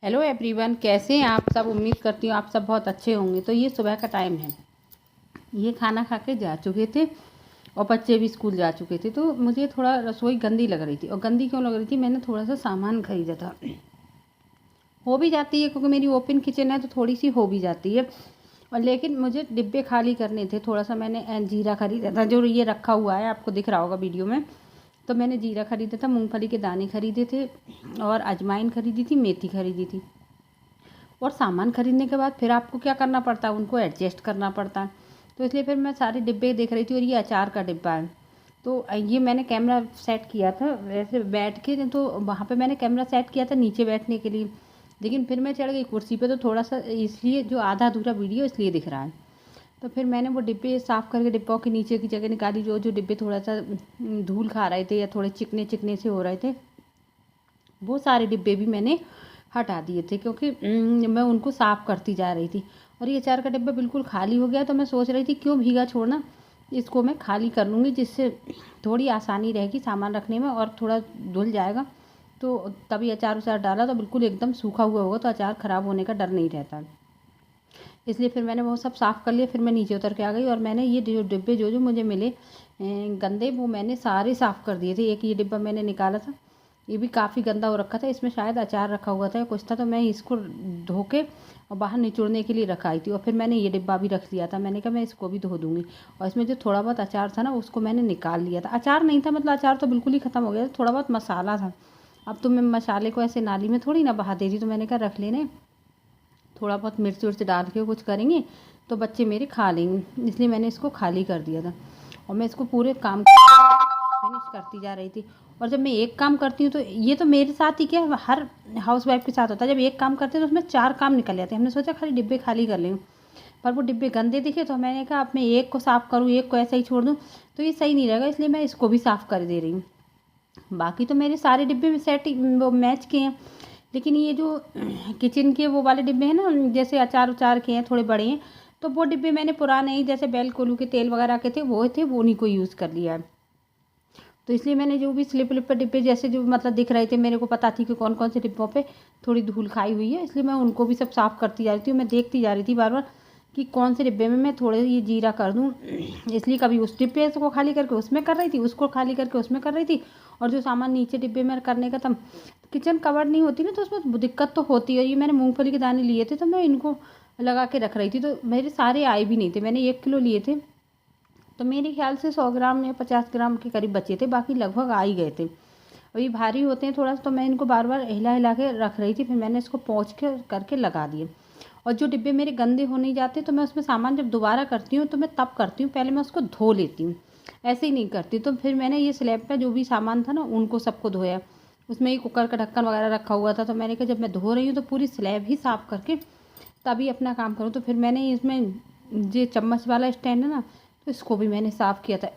Hello everyone, कैसे हैं आप सब। उम्मीद करती हूँ आप सब बहुत अच्छे होंगे। तो ये सुबह का टाइम है, ये खाना खा के जा चुके थे और बच्चे भी स्कूल जा चुके थे। तो मुझे थोड़ा रसोई गंदी लग रही थी। और गंदी क्यों लग रही थी, मैंने थोड़ा सा सामान खरीदा था। हो भी जाती है क्योंकि मेरी ओपन किचन है, तो थोड़ी सी हो भी जाती है। और लेकिन मुझे डिब्बे खाली करने थे। थोड़ा सा मैंने जीरा खरीदा था, जो ये रखा हुआ है आपको दिख रहा होगा वीडियो में। तो मैंने जीरा खरीदा था, मूंगफली के दाने खरीदे थे और अजवाइन खरीदी थी, मेथी खरीदी थी। और सामान खरीदने के बाद फिर आपको क्या करना पड़ता है, उनको एडजस्ट करना पड़ता है। तो इसलिए फिर मैं सारे डिब्बे देख रही थी और ये अचार का डिब्बा है। तो ये मैंने कैमरा सेट किया था वैसे बैठ के, तो वहाँ पे मैंने कैमरा सेट किया था नीचे बैठने के लिए। लेकिन फिर मैं चढ़ गई कुर्सी पे, तो थोड़ा सा इसलिए जो आधा अधूरा वीडियो इसलिए दिख रहा है। तो फिर मैंने वो डिब्बे साफ़ करके डिब्बों के नीचे की जगह निकाली, जो जो डिब्बे थोड़ा सा धूल खा रहे थे या थोड़े चिकने चिकने से हो रहे थे, वो सारे डिब्बे भी मैंने हटा दिए थे। क्योंकि मैं उनको साफ़ करती जा रही थी। और ये अचार का डिब्बा बिल्कुल खाली हो गया। तो मैं सोच रही थी क्यों भीगा छोड़ना, इसको मैं खाली कर लूँगी, जिससे थोड़ी आसानी रहेगी सामान रखने में और थोड़ा धुल जाएगा। तो तभी अचार उचार डाला तो बिल्कुल एकदम सूखा हुआ होगा, तो अचार ख़राब होने का डर नहीं रहता। इसलिए फिर मैंने वो सब साफ़ कर लिया। फिर मैं नीचे उतर के आ गई और मैंने ये जो डिब्बे जो जो मुझे मिले गंदे, वो मैंने सारे साफ़ कर दिए थे। एक ये डिब्बा मैंने निकाला था, ये भी काफ़ी गंदा हो रखा था, इसमें शायद अचार रखा हुआ था या कुछ था। तो मैं इसको धो के और बाहर निचोड़ने के लिए रखाई थी। और फिर मैंने ये डिब्बा भी रख लिया था, मैंने कहा मैं इसको भी धो दूँगी। और इसमें जो थोड़ा बहुत अचार था ना, उसको मैंने निकाल लिया था। अचार नहीं था, मतलब अचार तो बिल्कुल ही ख़त्म हो गया था, थोड़ा बहुत मसाला था। अब तो मैं मसाले को ऐसे नाली में थोड़ी ना बहा देती, तो मैंने कहा रख लेने, थोड़ा बहुत मिर्च उर्च डाल के कुछ करेंगे तो बच्चे मेरे खा लेंगे। इसलिए मैंने इसको खाली कर दिया था और मैं इसको पूरे काम फिनिश करती जा रही थी। और जब मैं एक काम करती हूँ, तो ये तो मेरे साथ ही क्या, हर हाउस वाइफ के साथ होता है। जब एक काम करते हैं तो उसमें 4 काम निकल जाते हैं। हमने सोचा खाली डिब्बे खाली कर लें, पर वो डिब्बे गंदे दिखे, तो मैंने कहा अब मैं एक को साफ़ करूँ, एक को ऐसा ही छोड़ दूँ, तो ये सही नहीं रहेगा। इसलिए मैं इसको भी साफ़ कर दे रही हूँ। बाकी तो मेरे सारे डिब्बे में सेट वो मैच के हैं। लेकिन ये जो किचन के वो वाले डिब्बे हैं ना, जैसे अचार उचार के हैं, थोड़े बड़े हैं, तो वो डिब्बे मैंने पुराने ही, जैसे बेल कोलू के तेल वगैरह के थे, वो उन्हीं को यूज़ कर लिया है। तो इसलिए मैंने जो भी स्लिप लिप पे डिब्बे जैसे जो मतलब दिख रहे थे, मेरे को पता थी कि कौन कौन से डिब्बों पे थोड़ी धूल खाई हुई है, इसलिए मैं उनको भी सब साफ़ करती जा रही थी। मैं देखती जा रही थी बार बार कि कौन से डिब्बे में मैं थोड़े ये जीरा कर दूँ। इसलिए कभी उस डिब्बे को खाली करके उसमें कर रही थी, उसको खाली करके उसमें कर रही थी। और जो सामान नीचे डिब्बे में करने का था, किचन कवर नहीं होती ना, तो उसमें दिक्कत तो होती है। ये मैंने मूँगफली के दाने लिए थे, तो मैं इनको लगा के रख रही थी। तो मेरे सारे आए भी नहीं थे, मैंने 1 किलो लिए थे, तो मेरे ख्याल से 100 ग्राम या 50 ग्राम के करीब बचे थे, बाकी लगभग आ ही गए थे। और ये भारी होते हैं थोड़ा सा, तो मैं इनको बार बार हिला हिला के रख रही थी। फिर मैंने इसको पोंछ के करके लगा दिए। और जो डिब्बे मेरे गंदे हो नहीं जाते, तो मैं उसमें सामान जब दोबारा करती हूँ तो मैं तब करती हूँ, पहले मैं उसको धो लेती हूँ, ऐसे ही नहीं करती। तो फिर मैंने ये स्लैब पे जो भी सामान था ना, उनको सबको धोया। उसमें ही कुकर का ढक्कन वगैरह रखा हुआ था, तो मैंने कहा जब मैं धो रही हूँ तो पूरी स्लैब ही साफ़ करके तभी अपना काम करूँ। तो फिर मैंने इसमें ये चम्मच वाला स्टैंड है ना, तो इसको भी मैंने साफ़ किया था।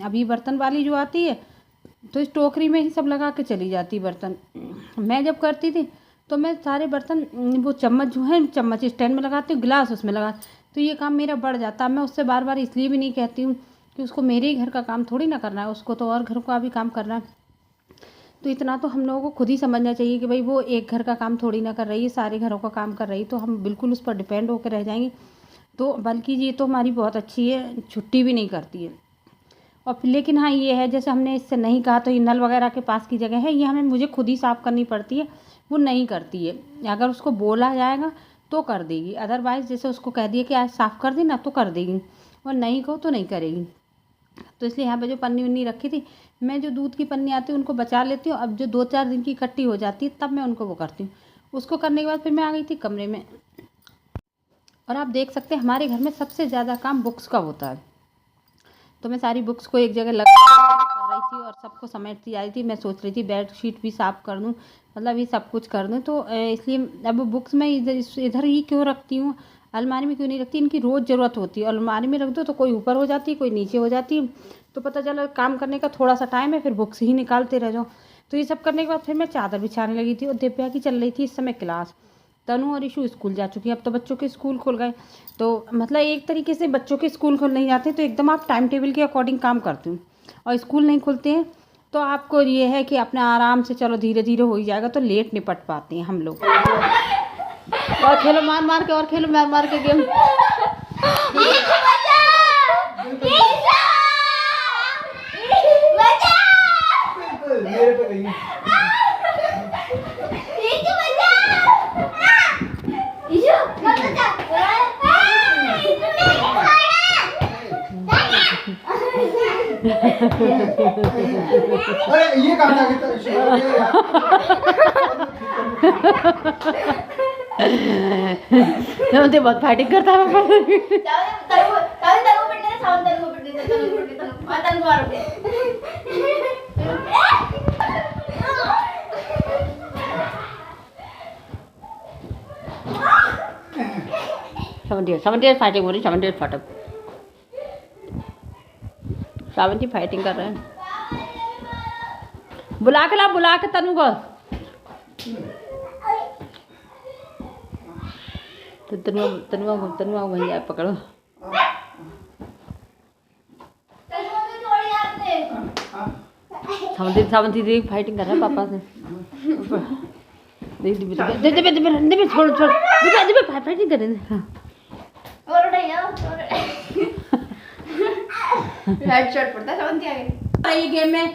अभी बर्तन वाली जो आती है, तो इस टोकरी में ही सब लगा के चली जाती बर्तन। मैं जब करती थी तो मैं सारे बर्तन वो चम्मच जो है, चम्मच स्टैंड में लगाती हूँ, गिलास उसमें लगा, तो ये काम मेरा बढ़ जाता। मैं उससे बार बार इसलिए भी नहीं कहती हूँ कि उसको मेरे ही घर का काम थोड़ी ना करना है, उसको तो और घर का भी काम करना है। तो इतना तो हम लोगों को खुद ही समझना चाहिए कि भाई वो एक घर का काम थोड़ी ना कर रही है, सारे घरों का काम कर रही है। तो हम बिल्कुल उस पर डिपेंड होकर रह जाएंगे। तो बल्कि ये तो हमारी बहुत अच्छी है, छुट्टी भी नहीं करती है। और फिर लेकिन हाँ ये है, जैसे हमने इससे नहीं कहा, तो ये नल वगैरह के पास की जगह है, ये मुझे खुद ही साफ़ करनी पड़ती है, वो नहीं करती है। अगर उसको बोला जाएगा तो कर देगी, अदरवाइज़ जैसे उसको कह दिया कि आज साफ़ कर देना तो कर देगी, और नहीं कहो तो नहीं करेगी। तो इसलिए यहाँ पे जो पन्नी वन्नी रखी थी, मैं जो दूध की पन्नी आती है उनको बचा लेती हूँ। अब जो 2-4 दिन की इकट्ठी हो जाती है, तब मैं उनको वो करती हूँ। उसको करने के बाद फिर मैं आ गई थी कमरे में। और आप देख सकते हैं हमारे घर में सबसे ज़्यादा काम बुक्स का होता है। तो मैं सारी बुक्स को एक जगह कर रही थी और सबको समेटती जा रही थी। मैं सोच रही थी बेड शीट भी साफ़ कर दूँ, मतलब ये सब कुछ कर दूँ। तो इसलिए अब बुक्स मैं इधर ही क्यों रखती हूँ, अलमारी में क्यों नहीं रखती। इनकी रोज़ ज़रूरत होती है, अलमारी में रख दो तो कोई ऊपर हो जाती है, कोई नीचे हो जाती है। तो पता चला काम करने का थोड़ा सा टाइम है, फिर बुक्स ही निकालते रह जाओ। तो ये सब करने के बाद फिर मैं चादर बिछाने लगी थी। और दिव्या की चल रही थी इस समय क्लास। तनु और ईशु स्कूल जा चुकी है, अब तो बच्चों के स्कूल खुल गए। तो मतलब एक तरीके से बच्चों के स्कूल खुल नहीं जाते तो एकदम आप टाइम टेबल के अकॉर्डिंग काम करती हूँ। और स्कूल नहीं खुलते हैं तो आपको ये है कि अपने आराम से चलो धीरे धीरे हो ही जाएगा, तो लेट निपट पाते हैं हम लोग। और खेलो मार मार के, और खेलो मार मार के गेम। मेरे पे गई। अरे ये कहाँ जा गया? बहुत फाइटिंग करता है पापा। समझिए फाइटिंग हो रही, समझिए फाटक सावंती फाइटिंग कर रहे हैं। बुला के ला, बुला के तनु को। तो तनुआ वहीं जाए पकड़ो। सावंती देख फाइटिंग कर रहा है पापा से। देख दे छोड़ फाइटिंग कर रहे हैं। हेडशॉट पड़ता है सावंती आगे ये गेम में।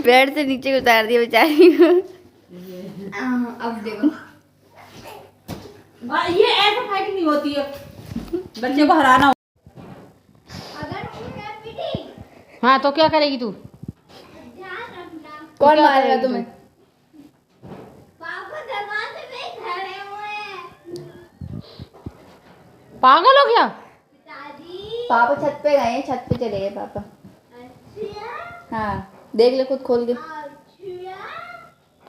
बेड से नीचे उतार दिया बेचारी को। अब देखो ये ऐसे फाइटिंग नहीं होती है, बच्चे को हराना हो। हाँ तो क्या करेगी तू? कौन मारेगा तुम्हें? पागल हो गया पापा छत पे गए हैं, छत पे चले गए पापा। हाँ देख ले खुद खोल के।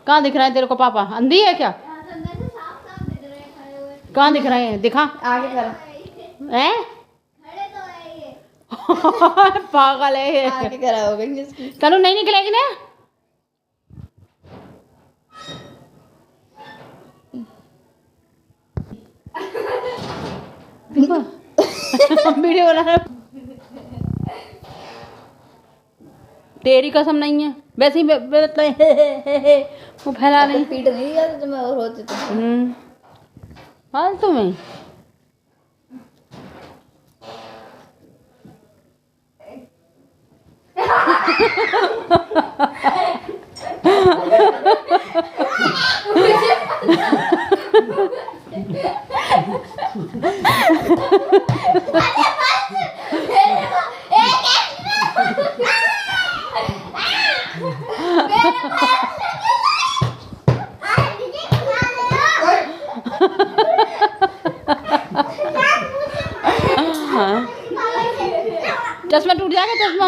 कहाँ दिख रहा है तेरे को पापा? अंधी है क्या? कहाँ दिख रहे हैं? दिखा आगे करो। हैं? पागल है ये। आगे करा होगा जिसकी। तनु नहीं निकलेगी ना? वीडियो बना रहा। तेरी कसम नहीं है, वैसे ही वो फैला नहीं। पीट नहीं दिया तो मैं और होते तो। फालतू में चश्मा टूट जाएगा चश्मा।